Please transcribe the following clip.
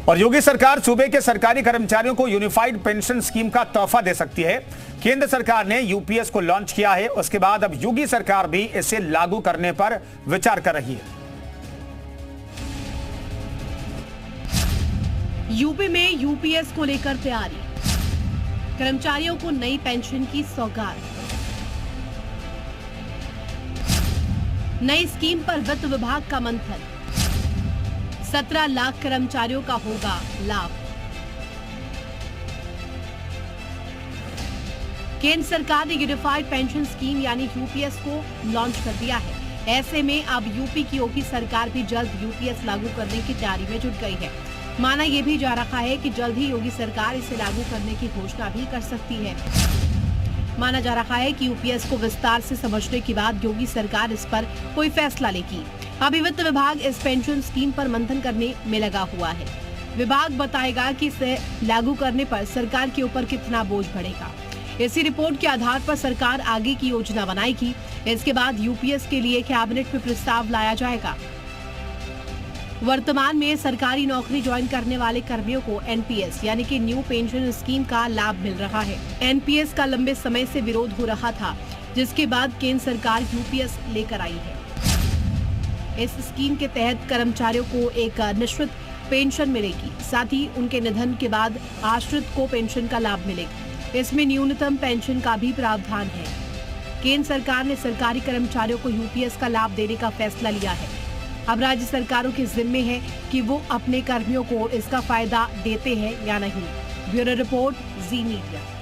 और योगी सरकार सूबे के सरकारी कर्मचारियों को यूनिफाइड पेंशन स्कीम का तोहफा दे सकती है। केंद्र सरकार ने यूपीएस को लॉन्च किया है, उसके बाद अब योगी सरकार भी इसे लागू करने पर विचार कर रही है। यूपी में यूपीएस को लेकर तैयारी, कर्मचारियों को नई पेंशन की सौगात। नई स्कीम पर वित्त विभाग का मंथन, 17 लाख कर्मचारियों का होगा लाभ। केंद्र सरकार ने यूनिफाइड पेंशन स्कीम यानी यूपीएस को लॉन्च कर दिया है। ऐसे में अब यूपी की योगी सरकार भी जल्द यूपीएस लागू करने की तैयारी में जुट गई है। माना यह भी जा रहा है कि जल्द ही योगी सरकार इसे लागू करने की घोषणा भी कर सकती है। माना जा रहा है कि यूपीएस को विस्तार से समझने के बाद योगी सरकार इस पर कोई फैसला लेगी। अभी वित्त विभाग इस पेंशन स्कीम पर मंथन करने में लगा हुआ है। विभाग बताएगा कि इसे लागू करने पर सरकार के ऊपर कितना बोझ बढ़ेगा। इसी रिपोर्ट के आधार पर सरकार आगे की योजना बनाएगी। इसके बाद यूपीएस के लिए कैबिनेट में प्रस्ताव लाया जाएगा। वर्तमान में सरकारी नौकरी ज्वाइन करने वाले कर्मियों को एनपीएस यानी कि न्यू पेंशन स्कीम का लाभ मिल रहा है। एनपीएस का लंबे समय से विरोध हो रहा था, जिसके बाद केंद्र सरकार यूपीएस लेकर आई है। इस स्कीम के तहत कर्मचारियों को एक निश्चित पेंशन मिलेगी, साथ ही उनके निधन के बाद आश्रित को पेंशन का लाभ मिलेगा। इसमें न्यूनतम पेंशन का भी प्रावधान है। केंद्र सरकार ने सरकारी कर्मचारियों को यूपीएस का लाभ देने का फैसला लिया है। अब राज्य सरकारों के जिम्मे है कि वो अपने कर्मियों को इसका फायदा देते हैं या नहीं। ब्यूरो रिपोर्ट, जी मीडिया।